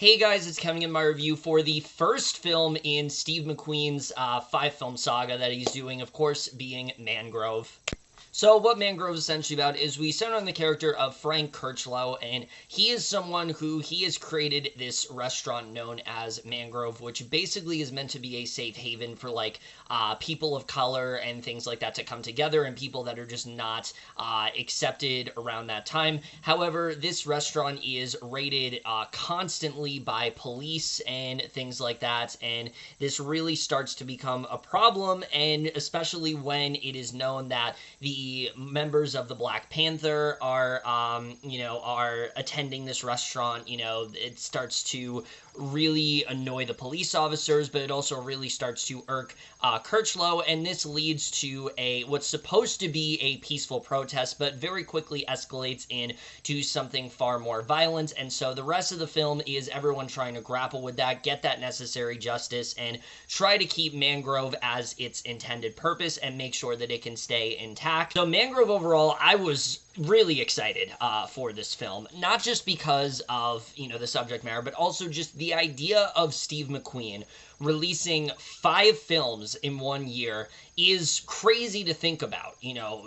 Hey guys, it's Kevin in my review for the first film in Steve McQueen's 5-film saga that he's doing, of course, being Mangrove. So what Mangrove is essentially about is we center on the character of Frank Kirchlow, and he is someone who he has created this restaurant known as Mangrove, which basically is meant to be a safe haven for people of color and things like that to come together, and people that are just not accepted around that time. However, this restaurant is raided constantly by police and things like that, and this really starts to become a problem, and especially when it is known that the members of the Black Panther are attending this restaurant. It starts to really annoy the police officers, but it also really starts to irk Kirchlow, and this leads to what's supposed to be a peaceful protest, but very quickly escalates into something far more violent. And so the rest of the film is everyone trying to grapple with that, get that necessary justice, and try to keep Mangrove as its intended purpose and make sure that it can stay intact. So Mangrove overall, I was really excited for this film, not just because of the subject matter, but also just the idea of Steve McQueen releasing 5 films in 1 year is crazy to think about.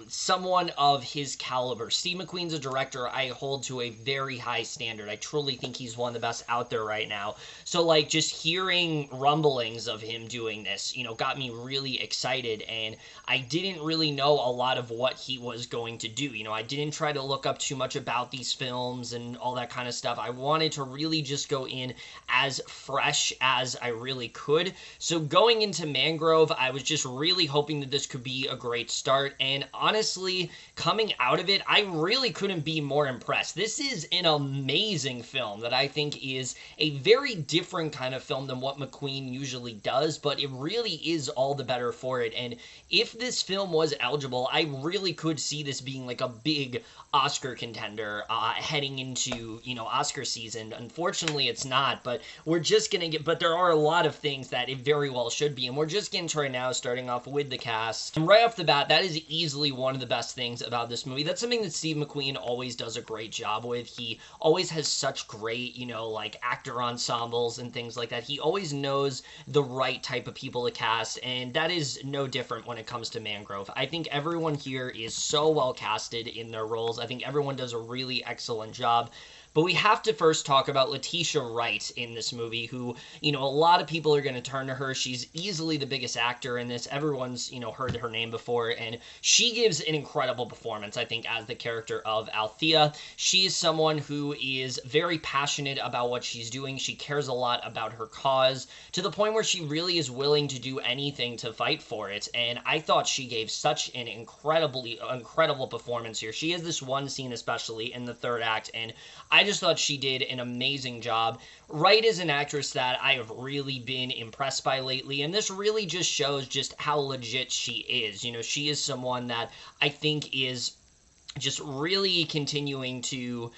Someone of his caliber. Steve McQueen's a director I hold to a very high standard. I truly think he's one of the best out there right now. So just hearing rumblings of him doing this, got me really excited, and I didn't really know a lot of what he was going to do. I didn't try to look up too much about these films and all that kind of stuff. I wanted to really just go in as fresh as I really could. So going into Mangrove, I was just really hoping that this could be a great start, and honestly, coming out of it, I really couldn't be more impressed. This is an amazing film that I think is a very different kind of film than what McQueen usually does, but it really is all the better for it. And if this film was eligible, I really could see this being like a big Oscar contender heading into Oscar season. Unfortunately, it's not, but we're just gonna but there are a lot of things that it very well should be, and we're just getting to right now, starting off with the cast. And right off the bat, that is easily one of the best things about this movie. That's something that Steve McQueen always does a great job with. He always has such great actor ensembles and things like that. He always knows the right type of people to cast, and that is no different when it comes to Mangrove. I think everyone here is so well casted in their roles. I think everyone does a really excellent job. But we have to first talk about Letitia Wright in this movie, who, a lot of people are going to turn to her. She's easily the biggest actor in this. Everyone's, heard her name before, and she gives an incredible performance, I think, as the character of Althea. She is someone who is very passionate about what she's doing. She cares a lot about her cause, to the point where she really is willing to do anything to fight for it, and I thought she gave such an incredible performance here. She has this one scene, especially in the third act, and I just thought she did an amazing job. Wright is an actress that I have really been impressed by lately, and this really just shows just how legit she is. She is someone that I think is just really continuing to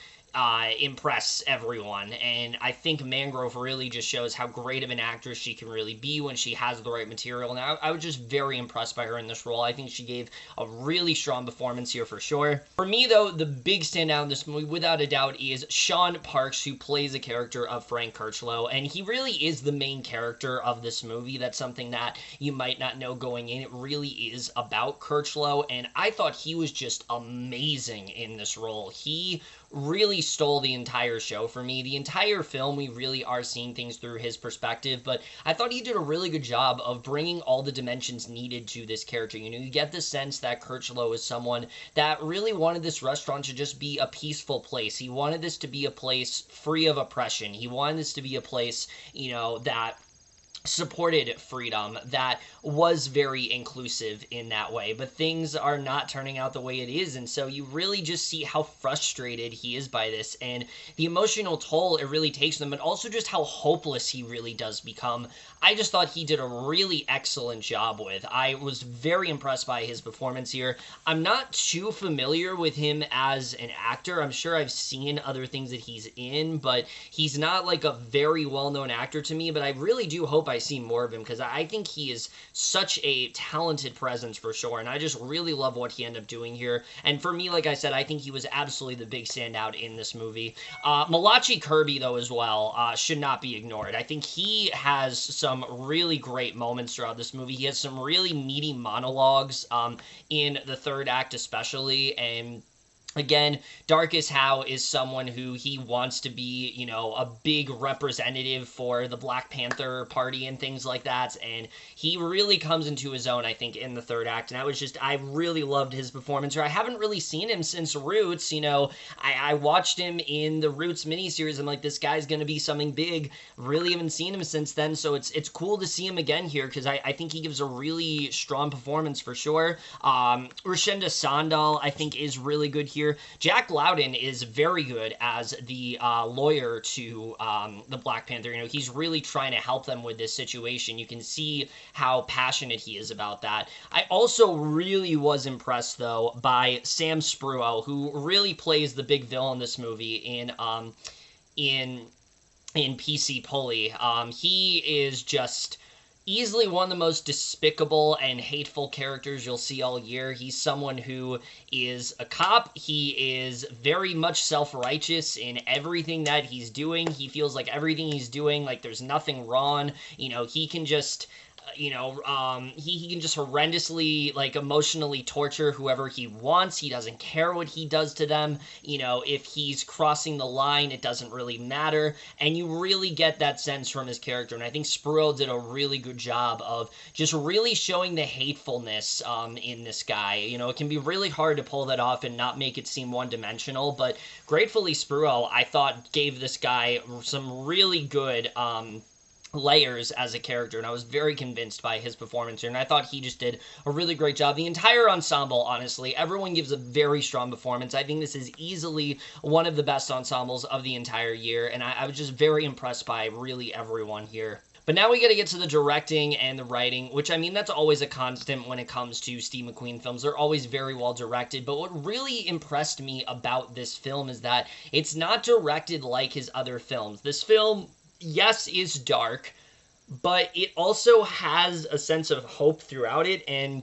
impress everyone, and I think Mangrove really just shows how great of an actress she can really be when she has the right material. Now, I was just very impressed by her in this role. I think she gave a really strong performance here for sure. For me, though, the big standout in this movie, without a doubt, is Shaun Parks, who plays a character of Frank Kirchlow, and he really is the main character of this movie. That's something that you might not know going in. It really is about Kirchlow, and I thought he was just amazing in this role. He really stole the entire show for me. The entire film, we really are seeing things through his perspective, but I thought he did a really good job of bringing all the dimensions needed to this character. You get the sense that Kirchlow is someone that really wanted this restaurant to just be a peaceful place. He wanted this to be a place free of oppression. He wanted this to be a place, that supported freedom, that was very inclusive in that way, but things are not turning out the way it is, and so you really just see how frustrated he is by this, and the emotional toll it really takes them, but also just how hopeless he really does become. I just thought he did a really excellent job with. I was very impressed by his performance here. I'm not too familiar with him as an actor. I'm sure I've seen other things that he's in, but he's not like a very well-known actor to me, but I really do hope I I see more of him, because I think he is such a talented presence for sure, and I just really love what he ended up doing here. And for me, like I said, I think he was absolutely the big standout in this movie. Malachi Kirby, though, as well, should not be ignored. I think he has some really great moments throughout this movie. He has some really meaty monologues in the third act especially, and again, Darkest Howe is someone who he wants to be, you know, a big representative for the Black Panther Party and things like that, and he really comes into his own, I think, in the third act, and I really loved his performance. I haven't really seen him since Roots, you know. I watched him in the Roots miniseries. I'm like, this guy's gonna be something big. Really haven't seen him since then, so it's cool to see him again here, because I think he gives a really strong performance for sure. Rochenda Sandall, I think, is really good here. Jack Lowden is very good as the lawyer to the Black Panther. You know, he's really trying to help them with this situation. You can see how passionate he is about that. I also really was impressed, though, by Sam Spruill, who really plays the big villain in this movie in PC Pulley. He is just easily one of the most despicable and hateful characters you'll see all year. He's someone who is a cop. He is very much self-righteous in everything that he's doing. He feels like everything he's doing, like there's nothing wrong. You know, he can just he can just horrendously, like, emotionally torture whoever he wants. He doesn't care what he does to them. You know, if he's crossing the line, it doesn't really matter. And you really get that sense from his character. And I think Spruill did a really good job of just really showing the hatefulness in this guy. You know, it can be really hard to pull that off and not make it seem one-dimensional. But gratefully, Spruill, I thought, gave this guy some really good layers as a character, and I was very convinced by his performance here, and I thought he just did a really great job. The entire ensemble, honestly, everyone gives a very strong performance. I think this is easily one of the best ensembles of the entire year, and I was just very impressed by really everyone here. But now we got to get to the directing and the writing, which, I mean, that's always a constant when it comes to Steve McQueen films. They're always very well directed, but what really impressed me about this film is that it's not directed like his other films. This film, yes, is dark, but it also has a sense of hope throughout it, and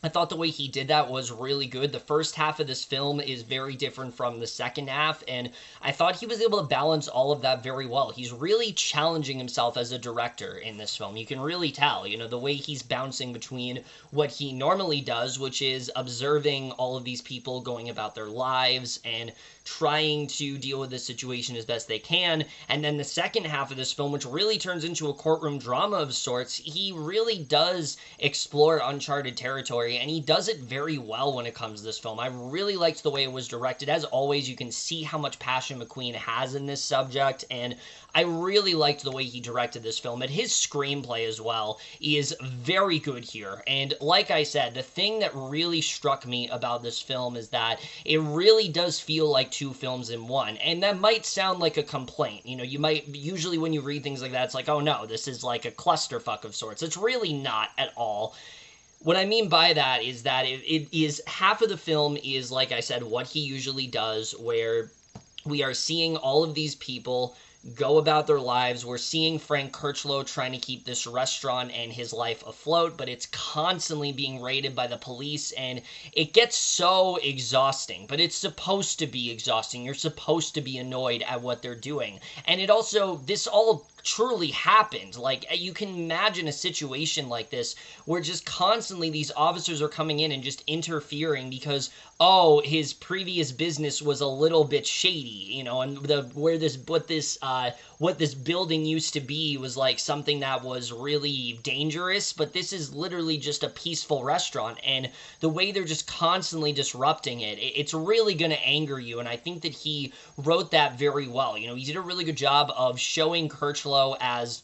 I thought the way he did that was really good. The first half of this film is very different from the second half, and I thought he was able to balance all of that very well. He's really challenging himself as a director in this film. You can really tell, you know, the way he's bouncing between what he normally does, which is observing all of these people going about their lives and trying to deal with this situation as best they can, and then the second half of this film, which really turns into a courtroom drama of sorts, he really does explore uncharted territory, and he does it very well when it comes to this film. I really liked the way it was directed. As always, you can see how much passion McQueen has in this subject, and I really liked the way he directed this film, and his screenplay as well is very good here. And like I said, the thing that really struck me about this film is that it really does feel like two films in one, and that might sound like a complaint. You know, you might, usually when you read things like that, it's like, oh no, this is like a clusterfuck of sorts. It's really not at all. What I mean by that is that it is, half of the film is, like I said, what he usually does, where we are seeing all of these people go about their lives. We're seeing Frank Kirchlow trying to keep this restaurant and his life afloat, but it's constantly being raided by the police, and it gets so exhausting. But it's supposed to be exhausting. You're supposed to be annoyed at what they're doing. And it also, this all truly happened. Like, you can imagine a situation like this where just constantly these officers are coming in and just interfering because, oh, his previous business was a little bit shady, you know, and what this building used to be was like something that was really dangerous, but this is literally just a peaceful restaurant, and the way they're just constantly disrupting it, it's really going to anger you, and I think that he wrote that very well. You know, he did a really good job of showing Kirchlow as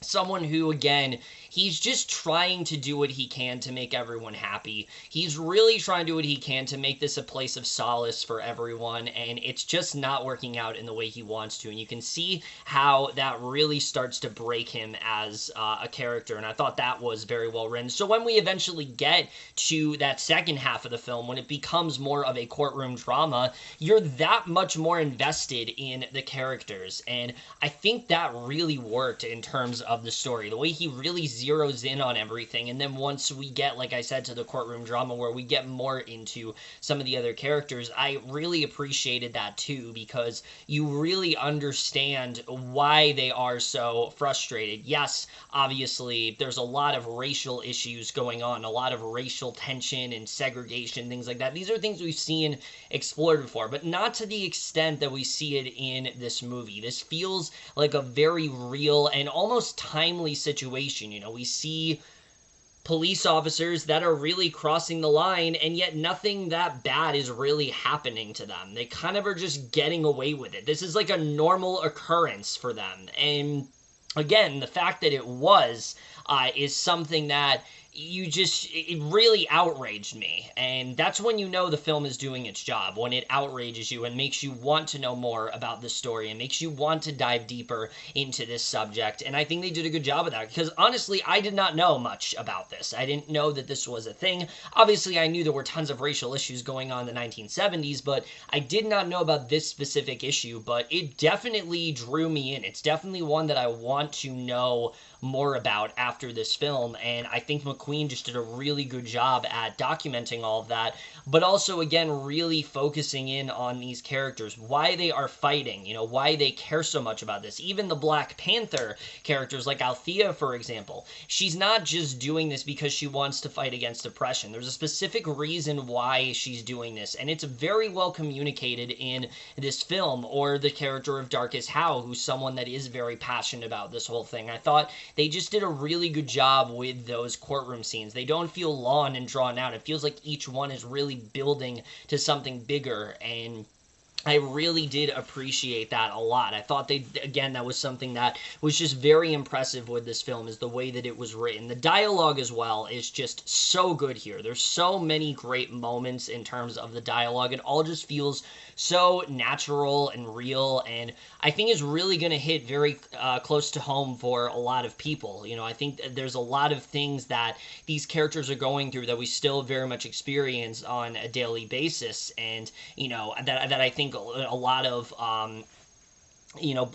someone who, again, he's just trying to do what he can to make everyone happy. He's really trying to do what he can to make this a place of solace for everyone, and it's just not working out in the way he wants to. And you can see how that really starts to break him as a character, and I thought that was very well written. So when we eventually get to that second half of the film, when it becomes more of a courtroom drama, you're that much more invested in the characters, and I think that really worked in terms of the story. The way he really zeroes in on everything, and then once we get, like I said, to the courtroom drama where we get more into some of the other characters, I really appreciated that too, because you really understand why they are so frustrated. Yes, obviously, there's a lot of racial issues going on, a lot of racial tension and segregation, things like that. These are things we've seen explored before, but not to the extent that we see it in this movie. This feels like a very real and almost timely situation. You know, we see police officers that are really crossing the line, and yet nothing that bad is really happening to them. They kind of are just getting away with it. This is like a normal occurrence for them. And again, the fact that it was is something that it really outraged me. And that's when you know the film is doing its job, when it outrages you and makes you want to know more about the story and makes you want to dive deeper into this subject. And I think they did a good job of that, because honestly, I did not know much about this. I didn't know that this was a thing. Obviously, I knew there were tons of racial issues going on in the 1970s, but I did not know about this specific issue. But it definitely drew me in. It's definitely one that I want to know more about after this film, and I think McQueen just did a really good job at documenting all of that, but also, again, really focusing in on these characters, why they are fighting, you know, why they care so much about this. Even the Black Panther characters, like Althea, for example, she's not just doing this because she wants to fight against oppression. There's a specific reason why she's doing this, and it's very well communicated in this film. Or the character of Darkest Howe, who's someone that is very passionate about this whole thing. I thought they just did a really good job with those courtroom scenes. They don't feel long and drawn out. It feels like each one is really building to something bigger, and I really did appreciate that a lot. I thought that was something that was just very impressive with this film, is the way that it was written. The dialogue as well is just so good here. There's so many great moments in terms of the dialogue. It all just feels so natural and real, and I think is really going to hit very close to home for a lot of people. You know, I think there's a lot of things that these characters are going through that we still very much experience on a daily basis, and, you know, that I think a lot of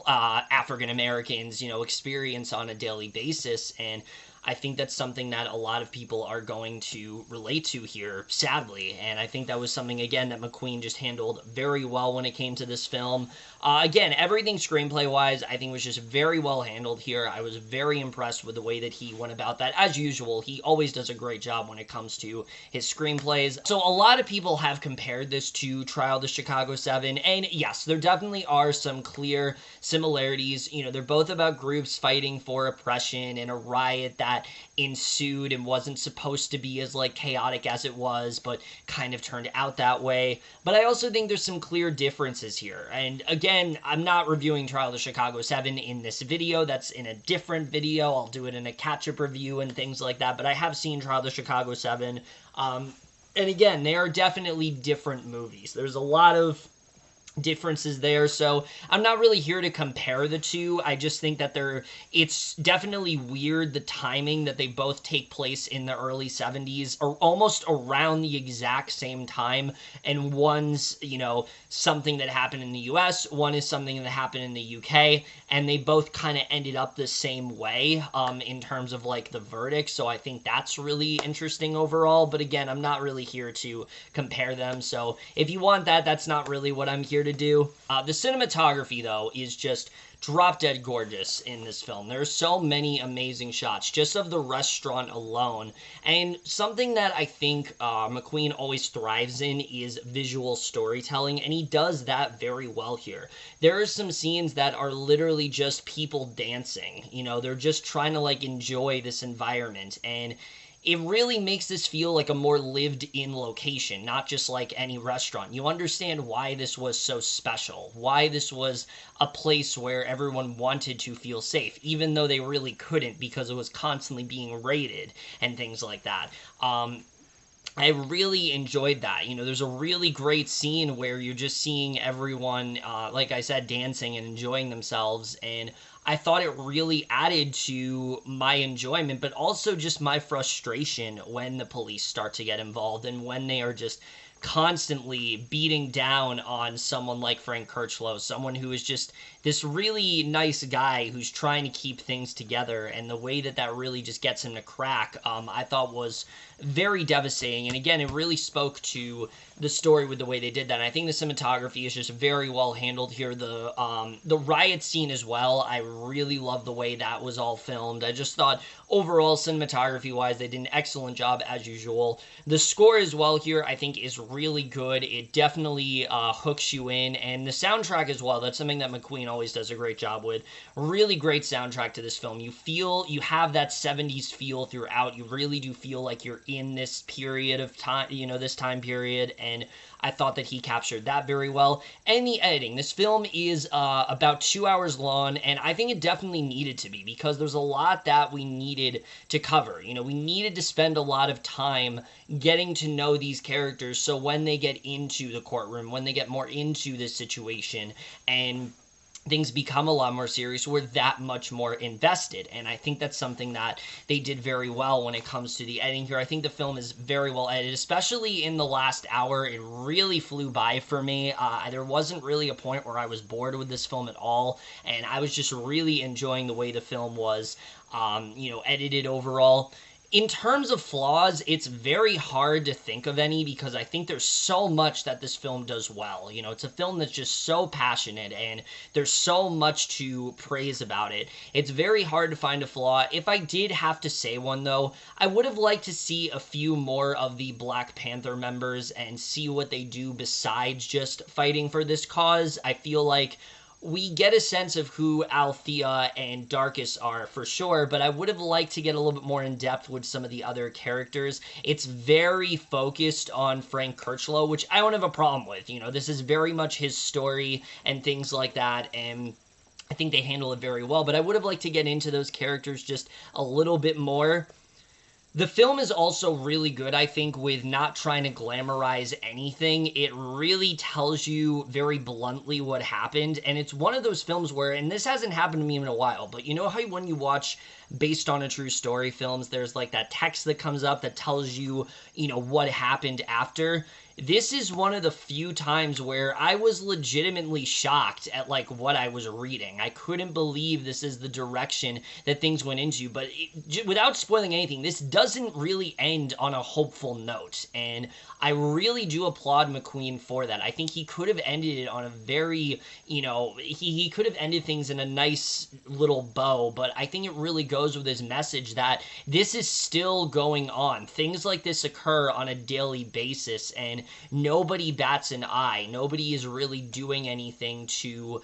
African Americans, you know, experience on a daily basis. And I think that's something that a lot of people are going to relate to here, sadly. And I think that was something, again, that McQueen just handled very well when it came to this film. Again, everything screenplay-wise, I think was just very well handled here. I was very impressed with the way that he went about that. As usual, he always does a great job when it comes to his screenplays. So a lot of people have compared this to Trial of the Chicago 7, and yes, there definitely are some clear similarities. You know, they're both about groups fighting for oppression and a riot that ensued and wasn't supposed to be as, like, chaotic as it was, but kind of turned out that way. But I also think there's some clear differences here. And again, I'm not reviewing Trial of the Chicago 7 in this video. That's in a different video. I'll do it in a catch-up review and things like that. But I have seen Trial of the Chicago 7. And again, they are definitely different movies. There's a lot of differences there, so I'm not really here to compare the two. I just think that it's definitely weird, the timing that they both take place in the early 70s, or almost around the exact same time, and one's, you know, something that happened in the US, one is something that happened in the UK, and they both kind of ended up the same way in terms of, like, the verdict. So I think that's really interesting overall. But again, I'm not really here to compare them, so if you want that, that's not really what I'm here to do. The cinematography, though, is just drop dead gorgeous in this film. There are so many amazing shots just of the restaurant alone, and something that I think McQueen always thrives in is visual storytelling, and he does that very well here. There are some scenes that are literally just people dancing. You know, they're just trying to, like, enjoy this environment, and it really makes this feel like a more lived-in location, not just like any restaurant. You understand why this was so special, why this was a place where everyone wanted to feel safe, even though they really couldn't because it was constantly being raided and things like that. I really enjoyed that. You know, there's a really great scene where you're just seeing everyone, like I said, dancing and enjoying themselves, and I thought it really added to my enjoyment, but also just my frustration when the police start to get involved and when they are just constantly beating down on someone like Frank Kirchlow, someone who is just this really nice guy who's trying to keep things together, and the way that that really just gets him to crack, I thought was very devastating. And again, it really spoke to the story with the way they did that. And I think the cinematography is just very well handled here. The riot scene as well, I really love the way that was all filmed. I just thought overall, cinematography wise, they did an excellent job as usual. The score as well here, I think, is really good. It definitely hooks you in, and the soundtrack as well. That's something that McQueen always does a great job with. Really great soundtrack to this film. You have that 70s feel throughout. You really do feel like you're in this period of time, you know, this time period, and I thought that he captured that very well. And the editing. This film is about 2 hours long, and I think it definitely needed to be, because there's a lot that we needed to cover. You know, we needed to spend a lot of time getting to know these characters, so when they get into the courtroom, when they get more into this situation, and things become a lot more serious, we're that much more invested. And I think that's something that they did very well when it comes to the editing here. I think the film is very well edited, especially in the last hour. It really flew by for me. There wasn't really a point where I was bored with this film at all, and I was just really enjoying the way the film was, edited overall. In terms of flaws, it's very hard to think of any, because I think there's so much that this film does well. You know, it's a film that's just so passionate, and there's so much to praise about it. It's very hard to find a flaw. If I did have to say one, though, I would have liked to see a few more of the Black Panther members and see what they do besides just fighting for this cause. I feel like we get a sense of who Althea and Darkus are for sure, but I would have liked to get a little bit more in depth with some of the other characters. It's very focused on Frank Kirchlow, which I don't have a problem with. You know, this is very much his story and things like that, and I think they handle it very well, but I would have liked to get into those characters just a little bit more. The film is also really good, I think, with not trying to glamorize anything. It really tells you very bluntly what happened, and it's one of those films where, and this hasn't happened to me in a while, but you know how when you watch based on a true story films, there's like that text that comes up that tells you, you know, what happened after? This is one of the few times where I was legitimately shocked at, like, what I was reading. I couldn't believe this is the direction that things went into, but without spoiling anything, this doesn't really end on a hopeful note, and I really do applaud McQueen for that. I think he could have ended it on a very, you know, he could have ended things in a nice little bow, but I think it really goes with his message that this is still going on. Things like this occur on a daily basis, and nobody bats an eye. Nobody is really doing anything to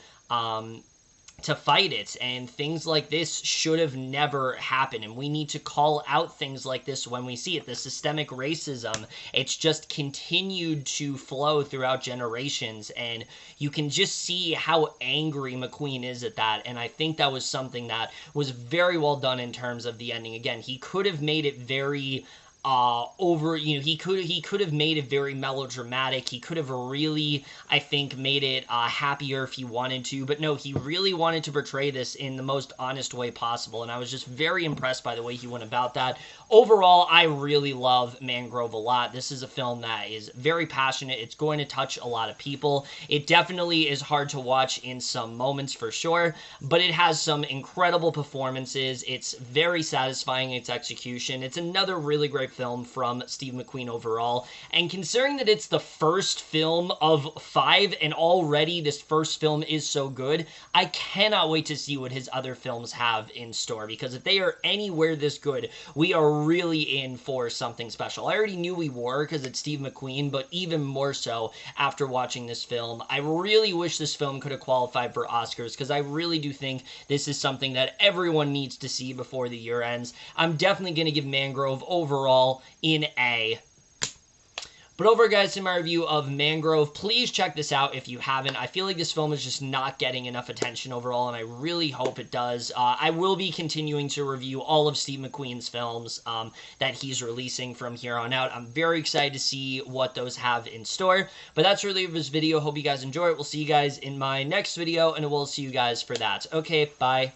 fight it, and things like this should have never happened, and we need to call out things like this when we see it. The systemic racism, it's just continued to flow throughout generations, and you can just see how angry McQueen is at that, and I think that was something that was very well done in terms of the ending. Again, he could have made it very he could have made it very melodramatic. He could have really, I think, made it happier if he wanted to, but no, he really wanted to portray this in the most honest way possible, and I was just very impressed by the way he went about that. Overall, I really love Mangrove a lot. This is a film that is very passionate. It's going to touch a lot of people. It definitely is hard to watch in some moments for sure, but it has some incredible performances. It's very satisfying in its execution. It's another really great film from Steve McQueen overall. And considering that it's the first film of 5 and already this first film is so good, I cannot wait to see what his other films have in store, because if they are anywhere this good, we are really in for something special. I already knew we were because it's Steve McQueen, but even more so after watching this film. I really wish this film could have qualified for Oscars, because I really do think this is something that everyone needs to see before the year ends. I'm definitely going to give Mangrove overall an A. But over, guys, to my review of Mangrove. Please check this out if you haven't. I feel like this film is just not getting enough attention overall, and I really hope it does. I will be continuing to review all of Steve McQueen's films that he's releasing from here on out. I'm very excited to see what those have in store. But that's really this video. Hope you guys enjoy it. We'll see you guys in my next video, and we'll see you guys for that. Okay, bye.